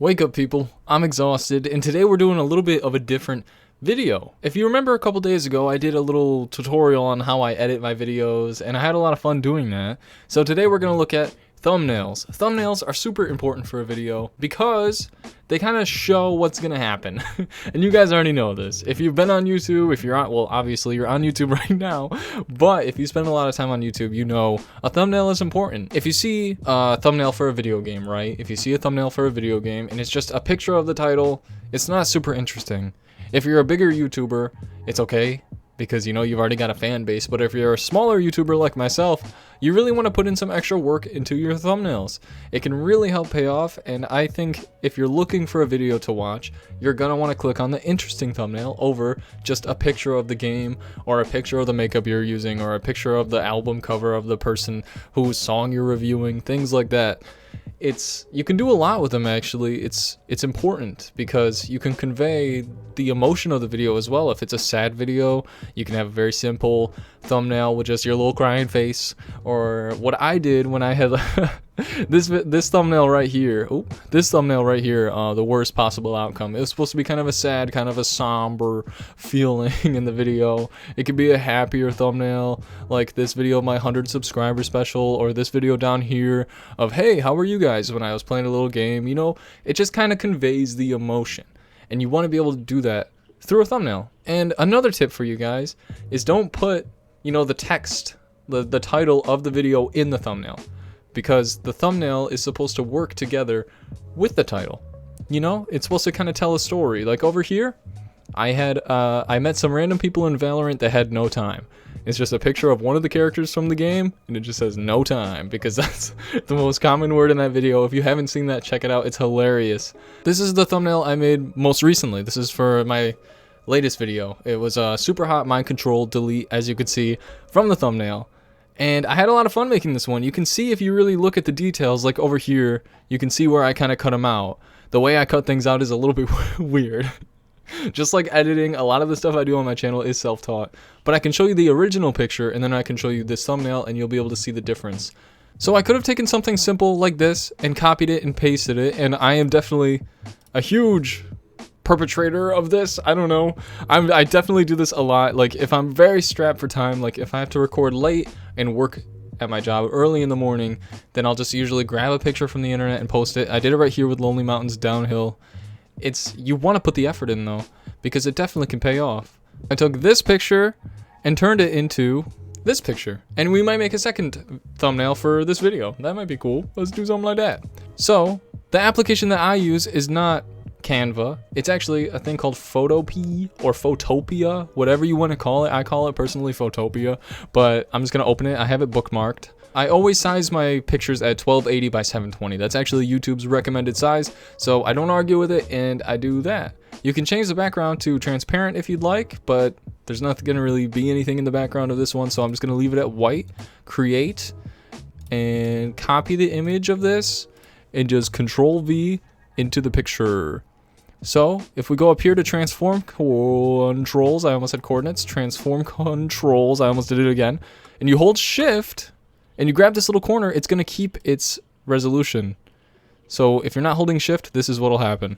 Wake up, people. I'm exhausted, and today we're doing a little bit of a different video. If you remember a couple days ago, I did a little tutorial on how I edit my videos, and I had a lot of fun doing that. So today we're going to look at thumbnails. Thumbnails are super important for a video because they kind of show what's going to happen. And you guys already know this. If you've been on YouTube, if you're on, well, obviously you're on YouTube right now, but if you spend a lot of time on YouTube, you know a thumbnail is important. If you see a thumbnail for a video game, right? If you see a thumbnail for a video game and it's just a picture of the title, it's not super interesting. If you're a bigger YouTuber, it's okay, because you know you've already got a fan base. But if you're a smaller YouTuber like myself, you really want to put in some extra work into your thumbnails. It can really help pay off, and I think if you're looking for a video to watch, you're gonna want to click on the interesting thumbnail over just a picture of the game, or a picture of the makeup you're using, or a picture of the album cover of the person whose song you're reviewing, things like that. You can do a lot with them, actually. It's important because you can convey the emotion of the video as well. If it's a sad video, you can have a very simple thumbnail with just your little crying face, or what I did when I had this thumbnail right here. This thumbnail right here, the worst possible outcome. It was supposed to be kind of a sad, kind of a somber feeling in the video. It could be a happier thumbnail, like this video of my 100 subscriber special, or this video down here of, hey, how are you guys, when I was playing a little game. You know, it just kind of conveys the emotion, and you want to be able to do that through a thumbnail. And another tip for you guys is don't put, you know, the text, the title of the video in the thumbnail, because the thumbnail is supposed to work together with the title. You know, it's supposed to kind of tell a story. Like over here, I met some random people in Valorant that had no time. It's just a picture of one of the characters from the game, and it just says no time, because that's the most common word in that video. If you haven't seen that, check it out. It's hilarious. This is the thumbnail I made most recently. This is for my latest video. It was a super hot mind control delete, as you could see from the thumbnail. And I had a lot of fun making this one. You can see, if you really look at the details, like over here, you can see where I kind of cut them out. The way I cut things out is a little bit weird. Just like editing, a lot of the stuff I do on my channel is self-taught. But I can show you the original picture, and then I can show you this thumbnail, and you'll be able to see the difference. So I could have taken something simple like this and copied it and pasted it, and I am definitely a huge perpetrator of this. I don't know. I definitely do this a lot. Like, if I'm very strapped for time, like if I have to record late and work at my job early in the morning, then I'll just usually grab a picture from the internet and post it. I did it right here with Lonely Mountains Downhill. You want to put the effort in though, because it definitely can pay off. I took this picture and turned it into this picture, and we might make a second thumbnail for this video. That might be cool. Let's do something like that. So the application that I use is not Canva. It's actually a thing called Photopia or Photopia, whatever you want to call it. I call it personally Photopia, but I'm just gonna open it. I have it bookmarked. I always size my pictures at 1280 by 720. That's actually YouTube's recommended size, so I don't argue with it, and I do that. You can change the background to transparent if you'd like, but there's not gonna really be anything in the background of this one, so I'm just gonna leave it at white. Create, and copy the image of this, and just Control V into the picture. So if we go up here to transform controls, I almost said coordinates, transform controls, I almost did it again, and you hold shift and you grab this little corner, it's gonna keep its resolution. So if you're not holding shift, this is what'll happen.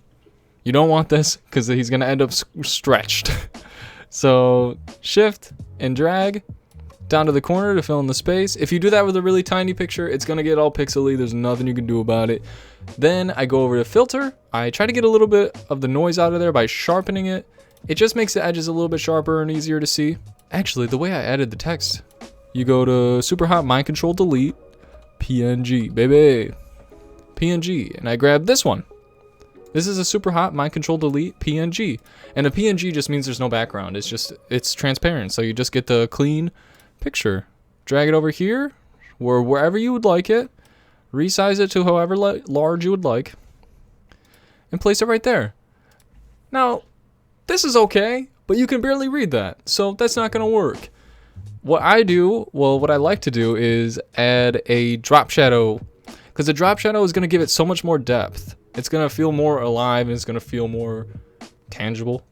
You don't want this, because he's gonna end up stretched. So shift and drag down to the corner to fill in the space. If you do that with a really tiny picture, it's gonna get all pixely. There's nothing you can do about it. Then I go over to filter. I try to get a little bit of the noise out of there by sharpening it. It just makes the edges a little bit sharper and easier to see. Actually, the way I added the text, you go to super hot mind control delete, PNG, baby, PNG, and I grab this one. This is a super hot mind control delete PNG, and a PNG just means there's no background. It's transparent, so you just get the clean picture. Drag it over here, or wherever you would like it. Resize it to however large you would like, and place it right there. Now, this is okay, but you can barely read that, so that's not gonna work. What I like to do is add a drop shadow, because the drop shadow is gonna give it so much more depth. It's gonna feel more alive, and it's gonna feel more tangible.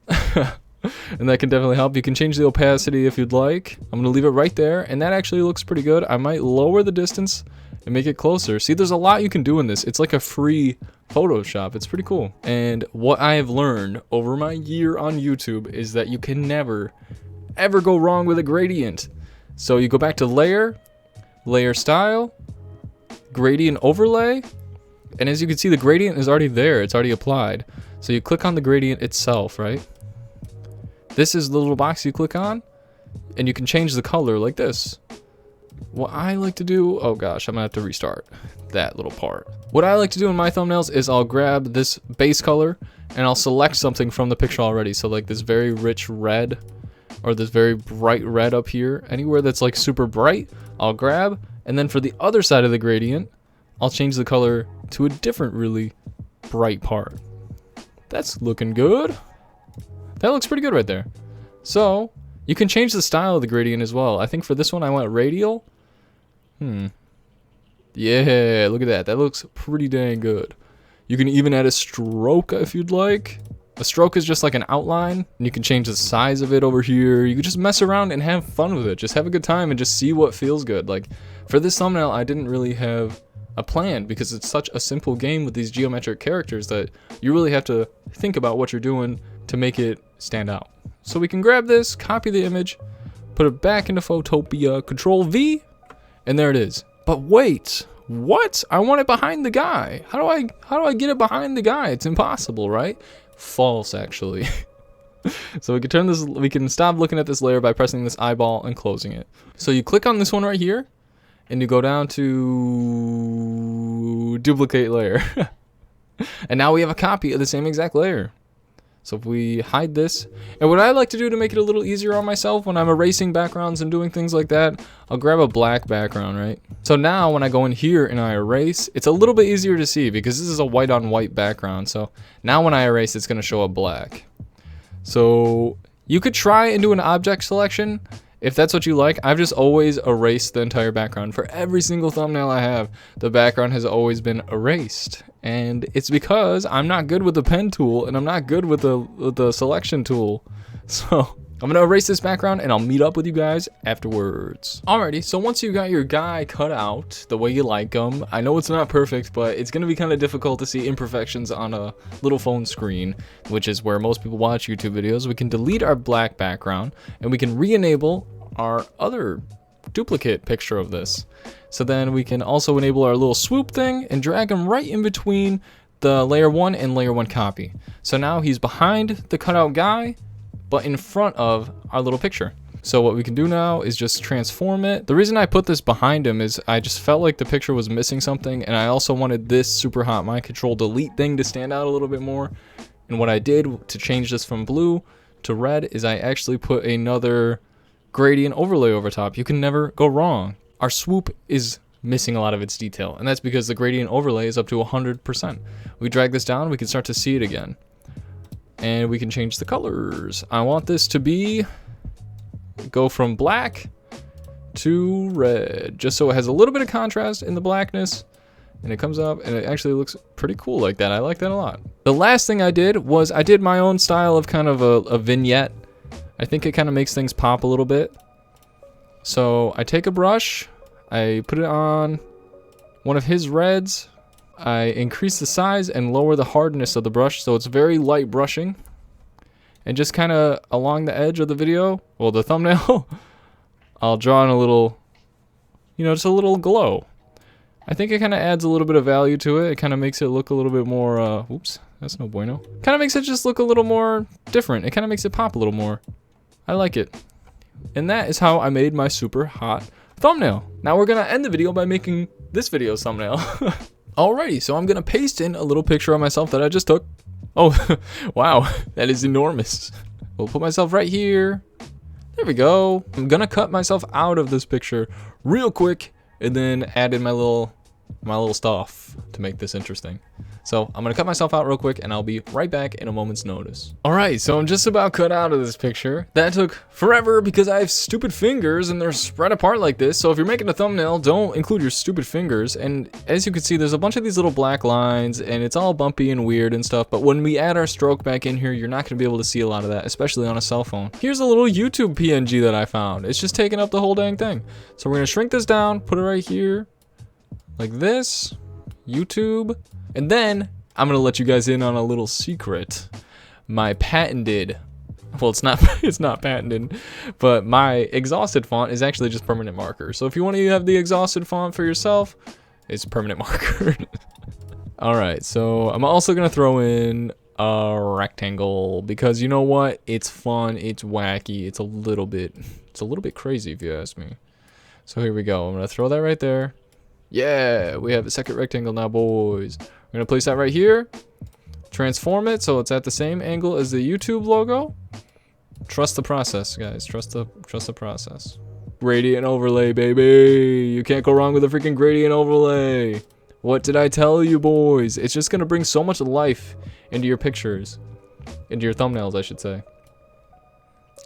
And that can definitely help. You can change the opacity if you'd like. I'm gonna leave it right there, and that actually looks pretty good. I might lower the distance and make it closer. See, there's a lot you can do in this. It's like a free Photoshop. It's pretty cool. And what I have learned over my year on YouTube is that you can never, ever go wrong with a gradient. So you go back to layer, layer style, gradient overlay, and as you can see, the gradient is already there. It's already applied. So you click on the gradient itself, right? This is the little box you click on, and you can change the color like this. What I like to do, oh gosh, I'm gonna have to restart that little part. What I like to do in my thumbnails is I'll grab this base color and I'll select something from the picture already. So like this very rich red or this very bright red up here, anywhere that's like super bright, I'll grab. And then for the other side of the gradient, I'll change the color to a different really bright part. That's looking good. That looks pretty good right there. So you can change the style of the gradient as well. I think for this one I went radial. Yeah, look at that. That looks pretty dang good. You can even add a stroke if you'd like. A stroke is just like an outline, and you can change the size of it over here. You can just mess around and have fun with it. Just have a good time and just see what feels good. Like for this thumbnail, I didn't really have a plan because it's such a simple game with these geometric characters that you really have to think about what you're doing to make it stand out. So we can grab this, copy the image, put it back into Photopia, Control V, and there it is. But wait, what? I want it behind the guy. How do I get it behind the guy? It's impossible, right? False, actually. So we can turn this, we can stop looking at this layer by pressing this eyeball and closing it. So you click on this one right here, and you go down to duplicate layer. And now we have a copy of the same exact layer. So if we hide this, and what I like to do to make it a little easier on myself when I'm erasing backgrounds and doing things like that, I'll grab a black background, right? So now when I go in here and I erase, it's a little bit easier to see because this is a white on white background. So now when I erase, it's gonna show up black. So you could try and do an object selection if that's what you like. I've just always erased the entire background. For every single thumbnail I have, the background has always been erased. And it's because I'm not good with the pen tool and I'm not good with the selection tool. So I'm gonna erase this background and I'll meet up with you guys afterwards. Alrighty, so once you got your guy cut out the way you like him, I know it's not perfect, but it's gonna be kind of difficult to see imperfections on a little phone screen, which is where most people watch YouTube videos. We can delete our black background and we can re-enable our other duplicate picture of this. So then we can also enable our little swoop thing and drag him right in between the layer 1 and layer 1 copy. So now he's behind the cutout guy, but in front of our little picture. So what we can do now is just transform it. The reason I put this behind him is I just felt like the picture was missing something, and I also wanted this super hot mind control delete thing to stand out a little bit more. And what I did to change this from blue to red is I actually put another gradient overlay over top. You can never go wrong. Our swoop is missing a lot of its detail, and that's because the gradient overlay is up to 100%. We drag this down, we can start to see it again. And we can change the colors. I want this to be, go from black to red, just so it has a little bit of contrast in the blackness, and it comes up and it actually looks pretty cool like that. I like that a lot. The last thing I did was I did my own style of kind of a vignette. I think it kind of makes things pop a little bit. So I take a brush, I put it on one of his reds, I increase the size and lower the hardness of the brush so it's very light brushing. And just kind of along the edge of the video, well, the thumbnail, I'll draw in a little, you know, just a little glow. I think it kind of adds a little bit of value to it. It kind of makes it look a little bit more, oops, that's no bueno. Kind of makes it just look a little more different. It kind of makes it pop a little more. I like it. And that is how I made my super hot thumbnail. Now we're gonna end the video by making this video's thumbnail. Alrighty, so I'm gonna paste in a little picture of myself that I just took. Oh, wow, that is enormous. We'll put myself right here. There we go. I'm gonna cut myself out of this picture real quick and then add in my little stuff to make this interesting. So I'm gonna cut myself out real quick and I'll be right back in a moment's notice. Alright, so I'm just about cut out of this picture. That took forever because I have stupid fingers and they're spread apart like this. So if you're making a thumbnail, don't include your stupid fingers. And as you can see, there's a bunch of these little black lines and it's all bumpy and weird and stuff. But when we add our stroke back in here, you're not gonna be able to see a lot of that, especially on a cell phone. Here's a little YouTube PNG that I found. It's just taking up the whole dang thing. So we're gonna shrink this down, put it right here, like this, YouTube. And then I'm gonna let you guys in on a little secret. My patented, well, it's not it's not patented, but my exhausted font is actually just permanent marker. So if you want to have the exhausted font for yourself, it's permanent marker. All right, so I'm also gonna throw in a rectangle because you know what? It's fun, it's wacky, it's a little bit crazy if you ask me. So here we go. I'm gonna throw that right there. Yeah, we have a second rectangle now, boys. We're gonna place that right here. Transform it so it's at the same angle as the YouTube logo. Trust the process, guys. Trust the process. Gradient overlay, baby. You can't go wrong with a freaking gradient overlay. What did I tell you, boys? It's just gonna bring so much life into your pictures, into your thumbnails, I should say.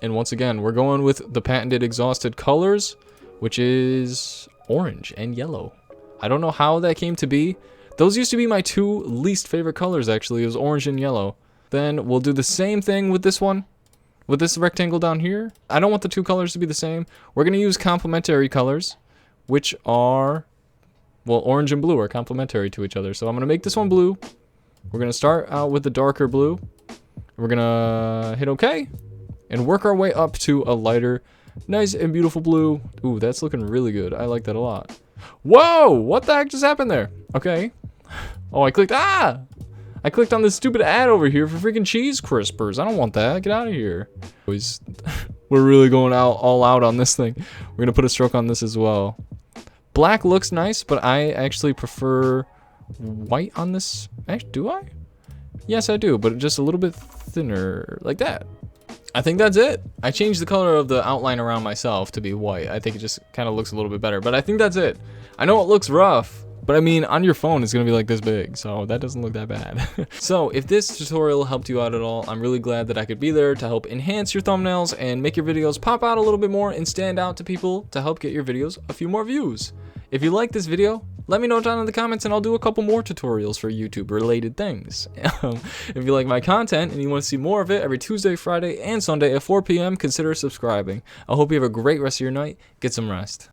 And once again, we're going with the patented exhausted colors, which is orange and yellow. I don't know how that came to be. Those used to be my two least favorite colors, actually. It was orange and yellow. Then we'll do the same thing with this one, with this rectangle down here. I don't want the two colors to be the same. We're gonna use complementary colors, which are, well, orange and blue are complementary to each other. So I'm gonna make this one blue. We're gonna start out with the darker blue. We're gonna hit OK and work our way up to a lighter, nice and beautiful blue. Ooh, that's looking really good. I like that a lot. Whoa, what the heck just happened there? Okay. Oh, I clicked on this stupid ad over here for freaking cheese crispers. I don't want that. Get out of here. We're really going all out on this thing. We're gonna put a stroke on this as well. Black looks nice, but I actually prefer white on this. Actually, do I? Yes, I do, but just a little bit thinner, like that. I think that's it. I changed the color of the outline around myself to be white. I think it just kind of looks a little bit better, but I think that's it. I know it looks rough, but I mean, on your phone, it's gonna be like this big, so that doesn't look that bad. So if this tutorial helped you out at all, I'm really glad that I could be there to help enhance your thumbnails and make your videos pop out a little bit more and stand out to people to help get your videos a few more views. If you like this video, let me know down in the comments and I'll do a couple more tutorials for YouTube related things. If you like my content and you want to see more of it every Tuesday, Friday, and Sunday at 4 p.m., consider subscribing. I hope you have a great rest of your night. Get some rest.